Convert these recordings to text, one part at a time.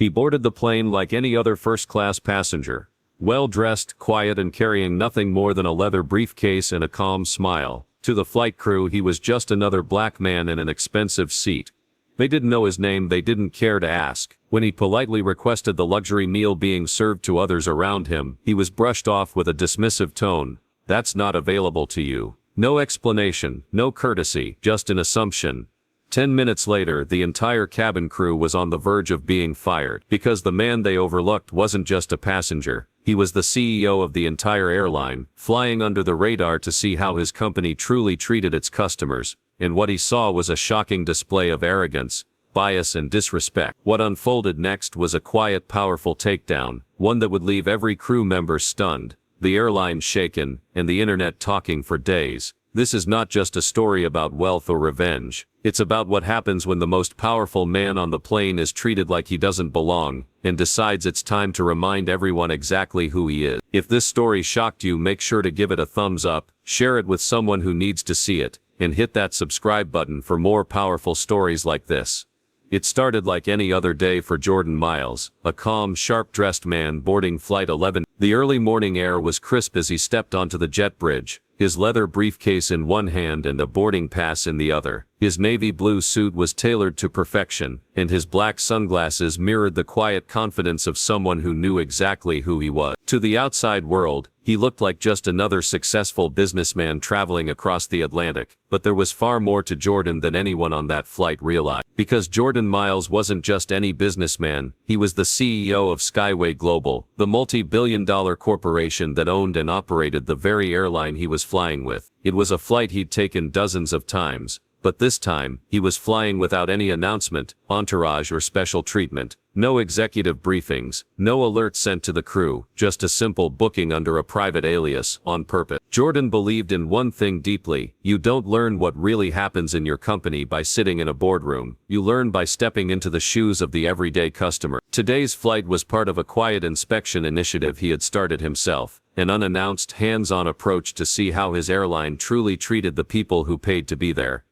He boarded the plane like any other first-class passenger. Well-dressed, quiet and carrying nothing more than a leather briefcase and a calm smile. To the flight crew he was just another black man in an expensive seat. They didn't know his name, they didn't care to ask. When he politely requested the luxury meal being served to others around him, he was brushed off with a dismissive tone. "That's not available to you." No explanation, no courtesy, just an assumption. 10 minutes later, the entire cabin crew was on the verge of being fired, because the man they overlooked wasn't just a passenger. He was the CEO of the entire airline, flying under the radar to see how his company truly treated its customers, and what he saw was a shocking display of arrogance, bias and disrespect. What unfolded next was a quiet, powerful takedown, one that would leave every crew member stunned, the airline shaken, and the internet talking for days. This is not just a story about wealth or revenge. It's about what happens when the most powerful man on the plane is treated like he doesn't belong, and decides it's time to remind everyone exactly who he is. If this story shocked you, make sure to give it a thumbs up, share it with someone who needs to see it, and hit that subscribe button for more powerful stories like this. It started like any other day for Jordan Miles, a calm, sharp-dressed man boarding Flight 11. The early morning air was crisp as he stepped onto the jet bridge, his leather briefcase in one hand and a boarding pass in the other. His navy blue suit was tailored to perfection, and his black sunglasses mirrored the quiet confidence of someone who knew exactly who he was. To the outside world, he looked like just another successful businessman traveling across the Atlantic, but there was far more to Jordan than anyone on that flight realized. Because Jordan Miles wasn't just any businessman, he was the CEO of Skyway Global, the multi-billion-dollar corporation that owned and operated the very airline he was flying with. It was a flight he'd taken dozens of times, but this time, he was flying without any announcement, entourage or special treatment. No executive briefings, no alerts sent to the crew, just a simple booking under a private alias, on purpose. Jordan believed in one thing deeply: you don't learn what really happens in your company by sitting in a boardroom, you learn by stepping into the shoes of the everyday customer. Today's flight was part of a quiet inspection initiative he had started himself, an unannounced, hands-on approach to see how his airline truly treated the people who paid to be there.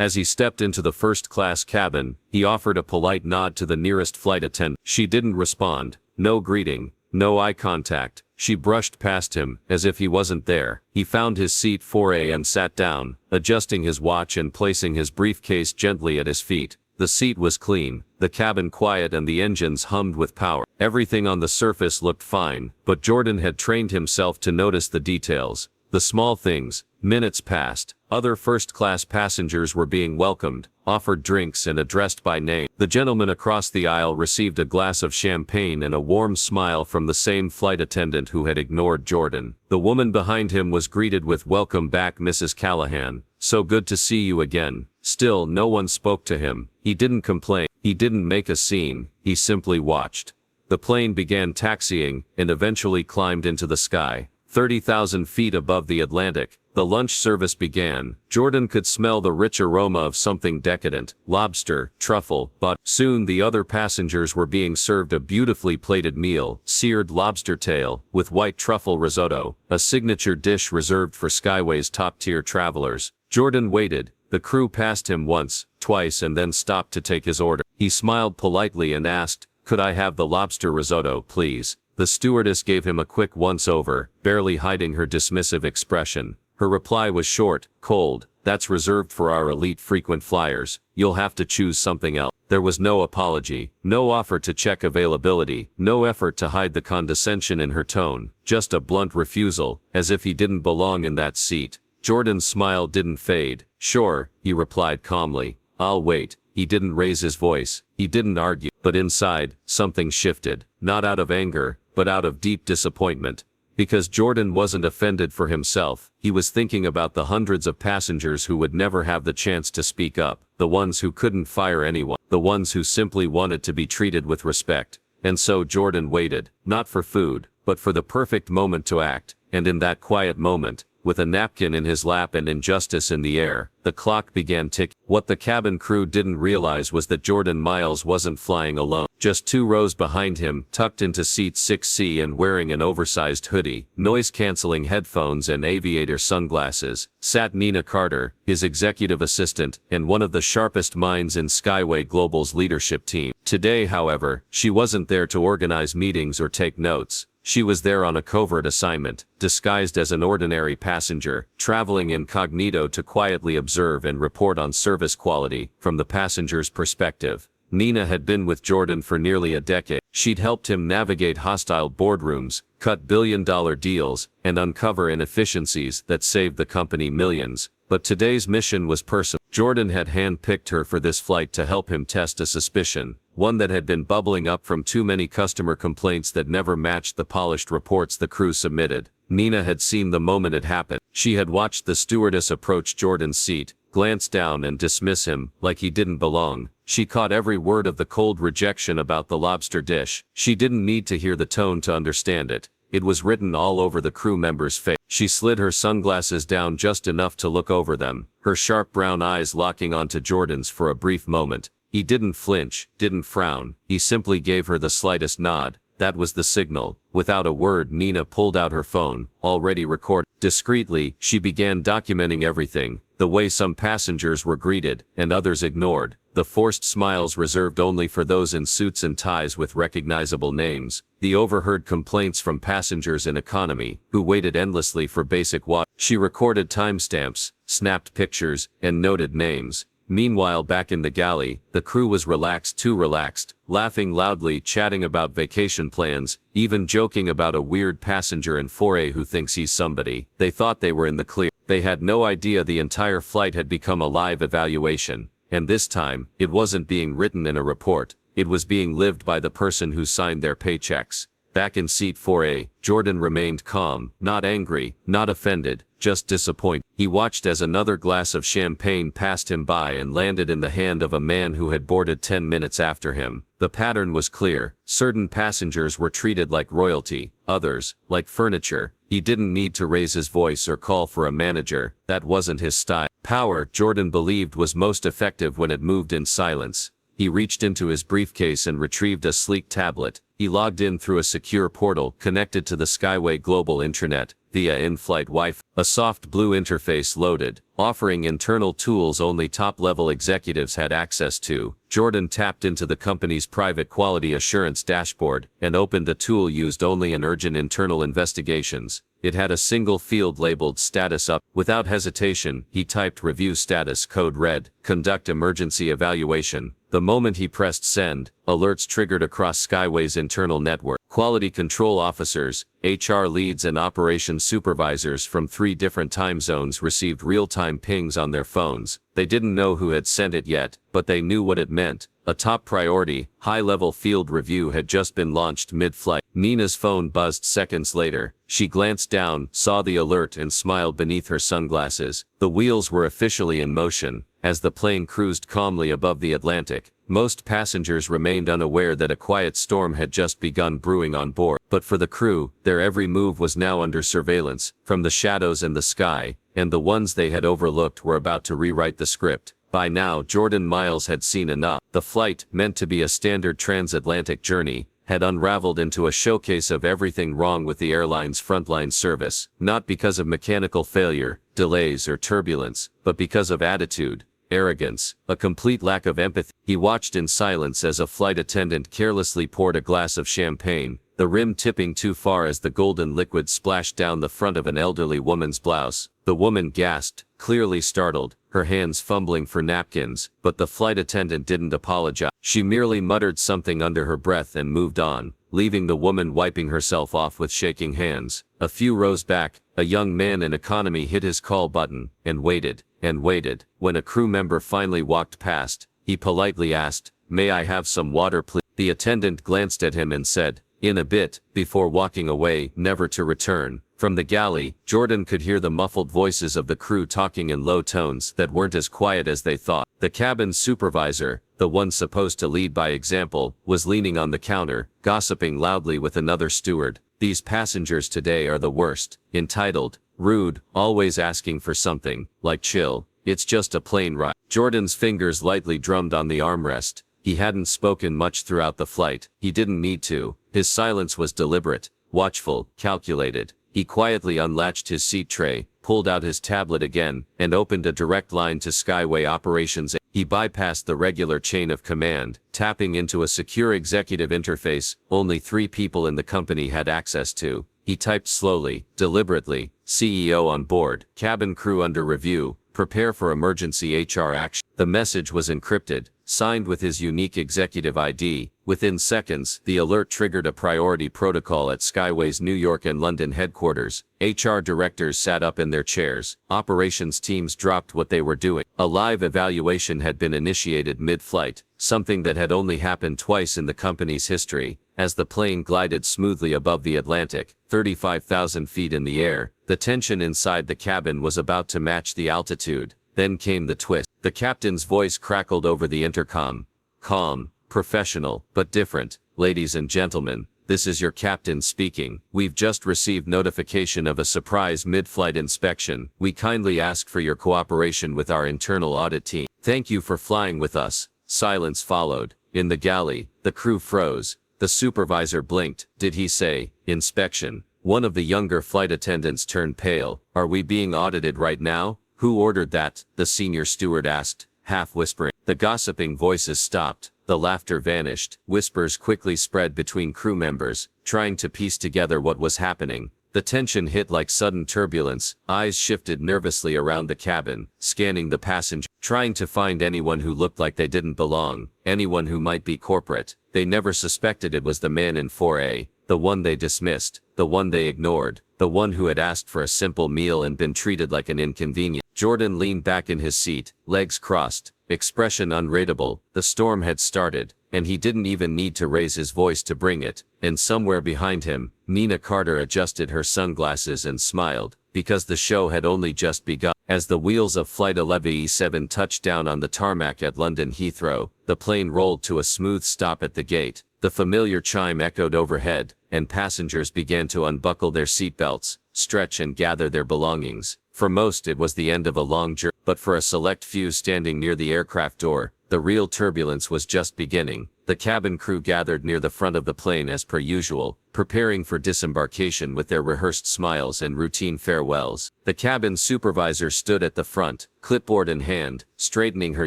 As he stepped into the first-class cabin, he offered a polite nod to the nearest flight attendant. She didn't respond. No greeting, no eye contact. She brushed past him, as if he wasn't there. He found his seat 4A and sat down, adjusting his watch and placing his briefcase gently at his feet. The seat was clean, the cabin quiet, and the engines hummed with power. Everything on the surface looked fine, but Jordan had trained himself to notice the details, the small things. Minutes passed. Other first-class passengers were being welcomed, offered drinks and addressed by name. The gentleman across the aisle received a glass of champagne and a warm smile from the same flight attendant who had ignored Jordan. The woman behind him was greeted with "Welcome back, Mrs. Callahan. So good to see you again." Still, no one spoke to him. He didn't complain. He didn't make a scene. He simply watched. The plane began taxiing and eventually climbed into the sky. 30,000 feet above the Atlantic, the lunch service began. Jordan could smell the rich aroma of something decadent: lobster, truffle, but soon the other passengers were being served a beautifully plated meal: seared lobster tail, with white truffle risotto, a signature dish reserved for Skyway's top-tier travelers. Jordan waited. The crew passed him once, twice, and then stopped to take his order. He smiled politely and asked, "Could I have the lobster risotto, please?" The stewardess gave him a quick once-over, barely hiding her dismissive expression. Her reply was short, cold: "That's reserved for our elite frequent flyers. You'll have to choose something else." There was no apology, no offer to check availability, no effort to hide the condescension in her tone, just a blunt refusal, as if he didn't belong in that seat. Jordan's smile didn't fade. "Sure," he replied calmly. "I'll wait." He didn't raise his voice. He didn't argue. But inside, something shifted. Not out of anger, but out of deep disappointment. Because Jordan wasn't offended for himself, he was thinking about the hundreds of passengers who would never have the chance to speak up, the ones who couldn't fire anyone, the ones who simply wanted to be treated with respect. And so Jordan waited, not for food, but for the perfect moment to act. And in that quiet moment, with a napkin in his lap and injustice in the air, the clock began ticking. What the cabin crew didn't realize was that Jordan Miles wasn't flying alone. Just 2 rows behind him, tucked into seat 6C and wearing an oversized hoodie, noise-canceling headphones and aviator sunglasses, sat Nina Carter, his executive assistant, and one of the sharpest minds in Skyway Global's leadership team. Today, however, she wasn't there to organize meetings or take notes. She was there on a covert assignment, disguised as an ordinary passenger, traveling incognito to quietly observe and report on service quality from the passenger's perspective. Nina had been with Jordan for nearly a decade. She'd helped him navigate hostile boardrooms, cut billion-dollar deals, and uncover inefficiencies that saved the company millions. But today's mission was personal. Jordan had hand-picked her for this flight to help him test a suspicion, one that had been bubbling up from too many customer complaints that never matched the polished reports the crew submitted. Nina had seen the moment it happened. She had watched the stewardess approach Jordan's seat, glance down and dismiss him like he didn't belong. She caught every word of the cold rejection about the lobster dish. She didn't need to hear the tone to understand it. It was written all over the crew member's face. She slid her sunglasses down just enough to look over them, her sharp brown eyes locking onto Jordan's for a brief moment. He didn't flinch, didn't frown. He simply gave her the slightest nod. That was the signal. Without a word, Nina pulled out her phone, already recorded. Discreetly, she began documenting everything, the way some passengers were greeted, and others ignored, the forced smiles reserved only for those in suits and ties with recognizable names, the overheard complaints from passengers in economy, who waited endlessly for basic water. She recorded timestamps, snapped pictures, and noted names. Meanwhile, back in the galley, the crew was relaxed, too relaxed, laughing loudly, chatting about vacation plans, even joking about a weird passenger in 4A who thinks he's somebody. They thought they were in the clear. They had no idea the entire flight had become a live evaluation. And this time, it wasn't being written in a report. It was being lived by the person who signed their paychecks. Back in seat 4A, Jordan remained calm, not angry, not offended, just disappointed. He watched as another glass of champagne passed him by and landed in the hand of a man who had boarded 10 minutes after him. The pattern was clear. Certain passengers were treated like royalty, others, like furniture. He didn't need to raise his voice or call for a manager. That wasn't his style. Power, Jordan believed, was most effective when it moved in silence. He reached into his briefcase and retrieved a sleek tablet. He logged in through a secure portal connected to the Skyway Global intranet via in-flight Wi-Fi. A soft blue interface loaded, offering internal tools only top-level executives had access to. Jordan tapped into the company's private quality assurance dashboard and opened a tool used only in urgent internal investigations. It had a single field labeled Status Up. Without hesitation, he typed Review Status, code red, Conduct Emergency Evaluation. The moment he pressed send, alerts triggered across Skyway's internal network. Quality control officers, HR leads and operations supervisors from 3 different time zones received real-time pings on their phones. They didn't know who had sent it yet, but they knew what it meant. A top priority, high-level field review had just been launched mid-flight. Nina's phone buzzed seconds later. She glanced down, saw the alert and smiled beneath her sunglasses. The wheels were officially in motion. As the plane cruised calmly above the Atlantic, most passengers remained unaware that a quiet storm had just begun brewing on board. But for the crew, their every move was now under surveillance, from the shadows in the sky, and the ones they had overlooked were about to rewrite the script. By now, Jordan Miles had seen enough. The flight, meant to be a standard transatlantic journey, had unraveled into a showcase of everything wrong with the airline's frontline service, not because of mechanical failure, delays or turbulence, but because of attitude, arrogance, a complete lack of empathy. He watched in silence as a flight attendant carelessly poured a glass of champagne, the rim tipping too far as the golden liquid splashed down the front of an elderly woman's blouse. The woman gasped, clearly startled, her hands fumbling for napkins, but the flight attendant didn't apologize. She merely muttered something under her breath and moved on, leaving the woman wiping herself off with shaking hands. A few rows back, a young man in economy hit his call button, and waited, and waited. When a crew member finally walked past, he politely asked, "May I have some water, please?" The attendant glanced at him and said, "In a bit," before walking away, never to return. From the galley, Jordan could hear the muffled voices of the crew talking in low tones that weren't as quiet as they thought. The cabin supervisor, the one supposed to lead by example, was leaning on the counter, gossiping loudly with another steward. "These passengers today are the worst. Entitled, rude, always asking for something, like chill. It's just a plane ride." Jordan's fingers lightly drummed on the armrest. He hadn't spoken much throughout the flight. He didn't need to. His silence was deliberate, watchful, calculated. He quietly unlatched his seat tray, pulled out his tablet again, and opened a direct line to Skyway operations. He bypassed the regular chain of command, tapping into a secure executive interface only 3 people in the company had access to. He typed slowly, deliberately, CEO on board, cabin crew under review, prepare for emergency HR action. The message was encrypted, signed with his unique executive ID. Within seconds, the alert triggered a priority protocol at Skyway's New York and London headquarters. HR directors sat up in their chairs. Operations teams dropped what they were doing. A live evaluation had been initiated mid-flight, something that had only happened twice in the company's history. As the plane glided smoothly above the Atlantic, 35,000 feet in the air, the tension inside the cabin was about to match the altitude. Then came the twist. The captain's voice crackled over the intercom. Calm, professional, but different. Ladies and gentlemen, this is your captain speaking. We've just received notification of a surprise mid-flight inspection. We kindly ask for your cooperation with our internal audit team. Thank you for flying with us. Silence followed. In the galley, the crew froze. The supervisor blinked. Did he say, inspection? One of the younger flight attendants turned pale. Are we being audited right now? Who ordered that? The senior steward asked, half whispering. The gossiping voices stopped. The laughter vanished. Whispers quickly spread between crew members, trying to piece together what was happening. The tension hit like sudden turbulence. Eyes shifted nervously around the cabin, scanning the passenger, trying to find anyone who looked like they didn't belong, anyone who might be corporate. They never suspected it was the man in 4A, the one they dismissed, the one they ignored, the one who had asked for a simple meal and been treated like an inconvenience. Jordan leaned back in his seat, legs crossed, expression unreadable. The storm had started, and he didn't even need to raise his voice to bring it. And somewhere behind him, Nina Carter adjusted her sunglasses and smiled, because the show had only just begun. As the wheels of Flight 11E7 touched down on the tarmac at London Heathrow, the plane rolled to a smooth stop at the gate. The familiar chime echoed overhead, and passengers began to unbuckle their seatbelts, stretch and gather their belongings. For most it was the end of a long journey, but for a select few standing near the aircraft door, the real turbulence was just beginning. The cabin crew gathered near the front of the plane as per usual, preparing for disembarkation with their rehearsed smiles and routine farewells. The cabin supervisor stood at the front, clipboard in hand, straightening her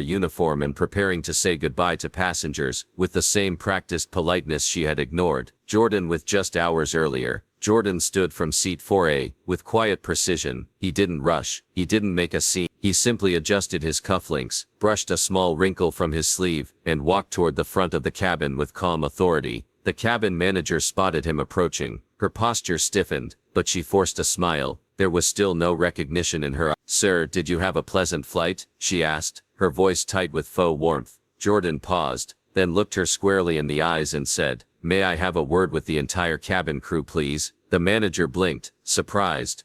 uniform and preparing to say goodbye to passengers, with the same practiced politeness she had ignored. Jordan with just hours earlier. Jordan stood from seat 4A, with quiet precision. He didn't rush, he didn't make a scene. He simply adjusted his cufflinks, brushed a small wrinkle from his sleeve, and walked toward the front of the cabin with calm authority. The cabin manager spotted him approaching. Her posture stiffened, but she forced a smile. There was still no recognition in her eyes. "Sir, did you have a pleasant flight?" she asked, her voice tight with faux warmth. Jordan paused, then looked her squarely in the eyes and said, "May I have a word with the entire cabin crew, please?" The manager blinked, surprised.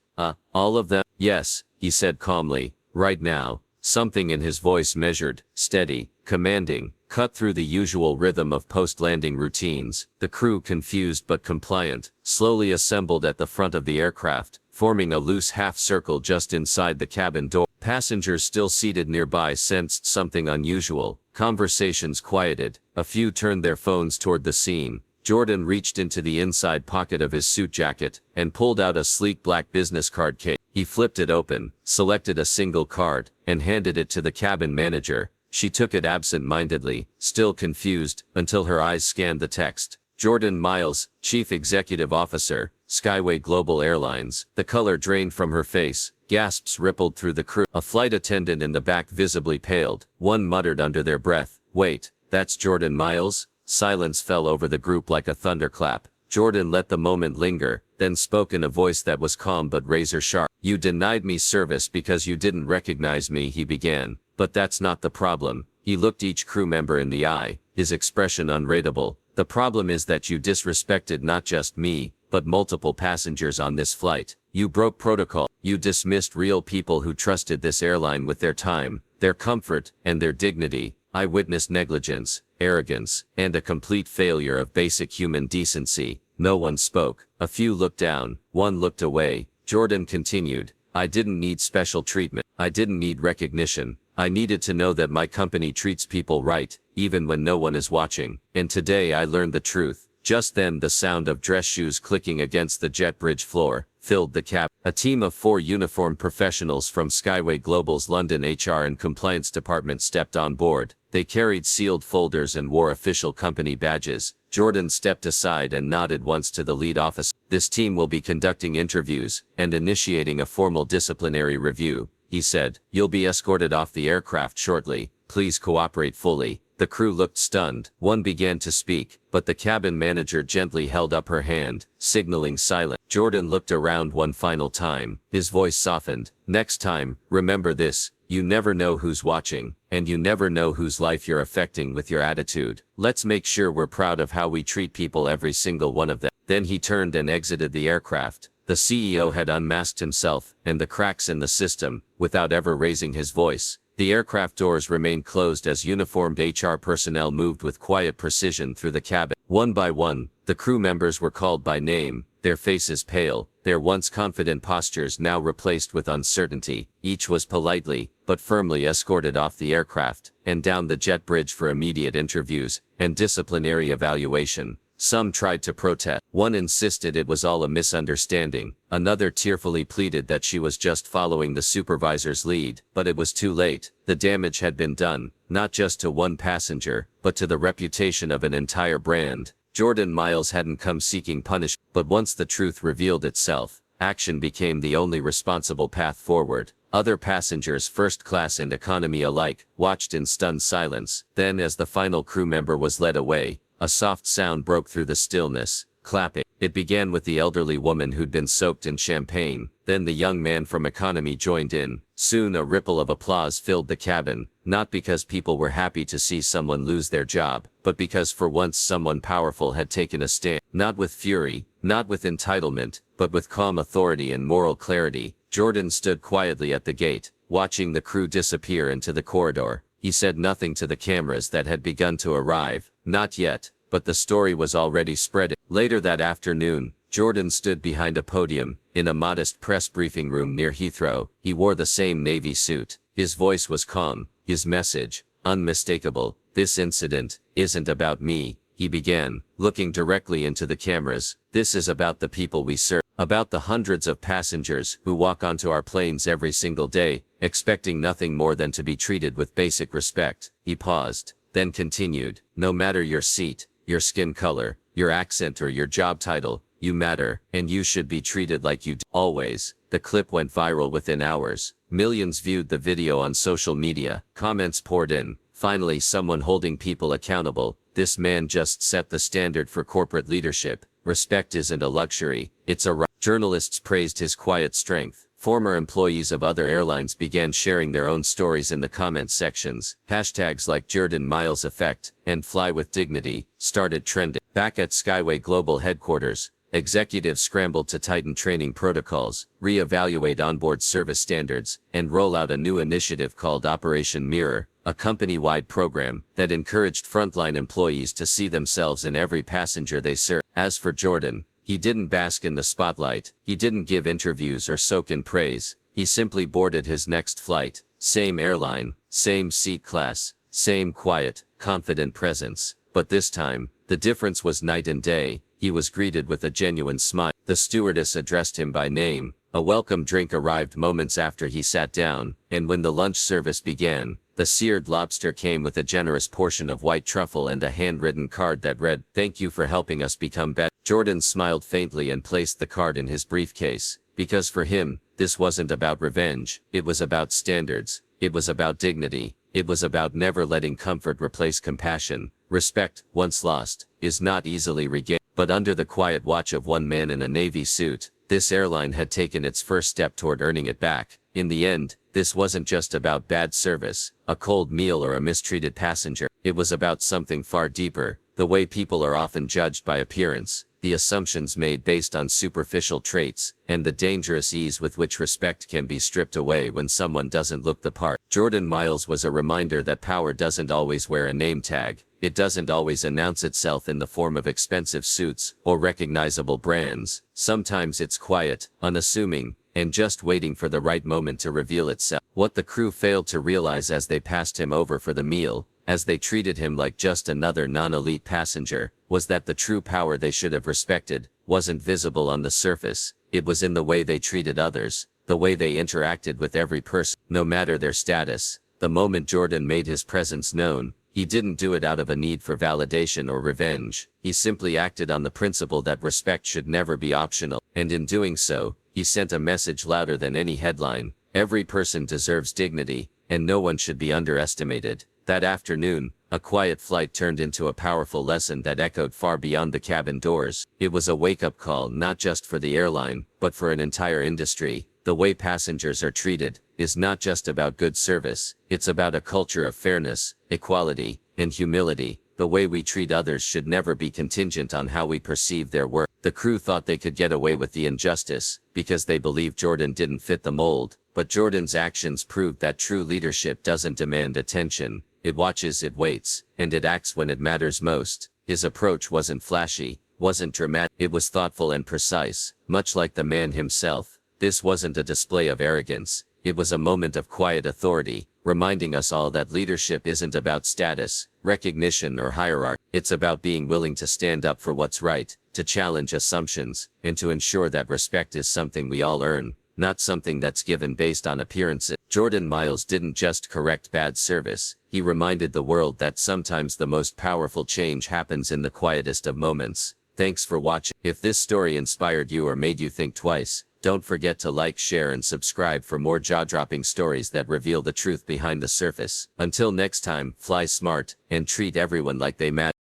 All of them?" "Yes," he said calmly. "Right now." Something in his voice measured, steady, commanding, cut through the usual rhythm of post-landing routines. The crew, confused but compliant, slowly assembled at the front of the aircraft, forming a loose half-circle just inside the cabin door. Passengers still seated nearby sensed something unusual. Conversations quieted. A few turned their phones toward the scene. Jordan reached into the inside pocket of his suit jacket and pulled out a sleek black business card case. He flipped it open, selected a single card, and handed it to the cabin manager. She took it absent-mindedly, still confused, until her eyes scanned the text. Jordan Miles, Chief Executive Officer, Skyway Global Airlines. The color drained from her face. Gasps rippled through the crew. A flight attendant in the back visibly paled. One muttered under their breath, "Wait, that's Jordan Miles?" Silence fell over the group like a thunderclap. Jordan let the moment linger, then spoke in a voice that was calm but razor-sharp. "You denied me service because you didn't recognize me," he began. "But that's not the problem." He looked each crew member in the eye, his expression unreadable. "The problem is that you disrespected not just me, but multiple passengers on this flight. You broke protocol. You dismissed real people who trusted this airline with their time, their comfort, and their dignity. I witnessed negligence, arrogance, and a complete failure of basic human decency." No one spoke. A few looked down, one looked away. Jordan continued, "I didn't need special treatment. I didn't need recognition. I needed to know that my company treats people right, even when no one is watching. And today I learned the truth. Just then the sound of dress shoes clicking against the jet bridge floor filled the cab. A team of 4 uniformed professionals from Skyway Global's London HR and compliance department stepped on board. They carried sealed folders and wore official company badges. Jordan stepped aside and nodded once to the lead officer. This team will be conducting interviews and initiating a formal disciplinary review, he said. You'll be escorted off the aircraft shortly. Please cooperate fully. The crew looked stunned. One began to speak, but the cabin manager gently held up her hand, signaling silence. Jordan looked around one final time. His voice softened. Next time, remember this. You never know who's watching, and you never know whose life you're affecting with your attitude. Let's make sure we're proud of how we treat people, every single one of them. Then he turned and exited the aircraft. The CEO had unmasked himself and the cracks in the system, without ever raising his voice. The aircraft doors remained closed as uniformed HR personnel moved with quiet precision through the cabin. One by one, the crew members were called by name, their faces pale, their once confident postures now replaced with uncertainty. Each was politely, but firmly escorted off the aircraft, and down the jet bridge for immediate interviews and disciplinary evaluation. Some tried to protest. One insisted it was all a misunderstanding. Another tearfully pleaded that she was just following the supervisor's lead. But it was too late. The damage had been done, not just to one passenger, but to the reputation of an entire brand. Jordan Miles hadn't come seeking punishment, but once the truth revealed itself, action became the only responsible path forward. Other passengers, first class and economy alike, watched in stunned silence. Then, as the final crew member was led away, a soft sound broke through the stillness, clapping. It began with the elderly woman who'd been soaked in champagne. Then the young man from economy joined in. Soon a ripple of applause filled the cabin, not because people were happy to see someone lose their job, but because for once someone powerful had taken a stand. Not with fury, not with entitlement, but with calm authority and moral clarity. Jordan stood quietly at the gate, watching the crew disappear into the corridor. He said nothing to the cameras that had begun to arrive. Not yet, but the story was already spreading. Later that afternoon, Jordan stood behind a podium, in a modest press briefing room near Heathrow. He wore the same navy suit. His voice was calm, his message unmistakable. This incident isn't about me, he began, looking directly into the cameras. This is about the people we serve. About the hundreds of passengers who walk onto our planes every single day, expecting nothing more than to be treated with basic respect. He paused, then continued. No matter your seat, your skin color, your accent or your job title, you matter, and you should be treated like you do. Always. The clip went viral within hours. Millions viewed the video on social media. Comments poured in. Finally, someone holding people accountable. This man just set the standard for corporate leadership. Respect isn't a luxury, it's a right. Journalists praised his quiet strength. Former employees of other airlines began sharing their own stories in the comments sections. Hashtags like Jordan Miles Effect and Fly with Dignity started trending. Back at Skyway Global headquarters, executives scrambled to tighten training protocols, re-evaluate onboard service standards, and roll out a new initiative called Operation Mirror, a company-wide program that encouraged frontline employees to see themselves in every passenger they serve. As for Jordan, he didn't bask in the spotlight. He didn't give interviews or soak in praise. He simply boarded his next flight. Same airline, same seat class, same quiet, confident presence. But this time, the difference was night and day. He was greeted with a genuine smile. The stewardess addressed him by name. A welcome drink arrived moments after he sat down, and when the lunch service began, the seared lobster came with a generous portion of white truffle and a handwritten card that read, "Thank you for helping us become better." Jordan smiled faintly and placed the card in his briefcase, because for him, this wasn't about revenge. It was about standards. It was about dignity. It was about never letting comfort replace compassion. Respect, once lost, is not easily regained. But under the quiet watch of one man in a navy suit, this airline had taken its first step toward earning it back. In the end, this wasn't just about bad service, a cold meal or a mistreated passenger. It was about something far deeper, the way people are often judged by appearance, the assumptions made based on superficial traits, and the dangerous ease with which respect can be stripped away when someone doesn't look the part. Jordan Miles was a reminder that power doesn't always wear a name tag. It doesn't always announce itself in the form of expensive suits or recognizable brands. Sometimes it's quiet, unassuming, and just waiting for the right moment to reveal itself. What the crew failed to realize as they passed him over for the meal, as they treated him like just another non-elite passenger, was that the true power they should have respected wasn't visible on the surface. It was in the way they treated others, the way they interacted with every person, no matter their status. The moment Jordan made his presence known, he didn't do it out of a need for validation or revenge. He simply acted on the principle that respect should never be optional, and in doing so, he sent a message louder than any headline. Every person deserves dignity, and no one should be underestimated. That afternoon, a quiet flight turned into a powerful lesson that echoed far beyond the cabin doors. It was a wake-up call not just for the airline, but for an entire industry. The way passengers are treated is not just about good service, it's about a culture of fairness, equality, and humility. The way we treat others should never be contingent on how we perceive their work. The crew thought they could get away with the injustice because they believed Jordan didn't fit the mold, but Jordan's actions proved that true leadership doesn't demand attention. It watches, it waits, and it acts when it matters most. His approach wasn't flashy, wasn't dramatic, it was thoughtful and precise, much like the man himself. This wasn't a display of arrogance, it was a moment of quiet authority, reminding us all that leadership isn't about status, recognition, or hierarchy. It's about being willing to stand up for what's right, to challenge assumptions, and to ensure that respect is something we all earn, not something that's given based on appearances. Jordan Miles didn't just correct bad service, he reminded the world that sometimes the most powerful change happens in the quietest of moments. Thanks for watching. If this story inspired you or made you think twice, don't forget to like, share, and subscribe for more jaw-dropping stories that reveal the truth behind the surface. Until next time, fly smart, and treat everyone like they matter.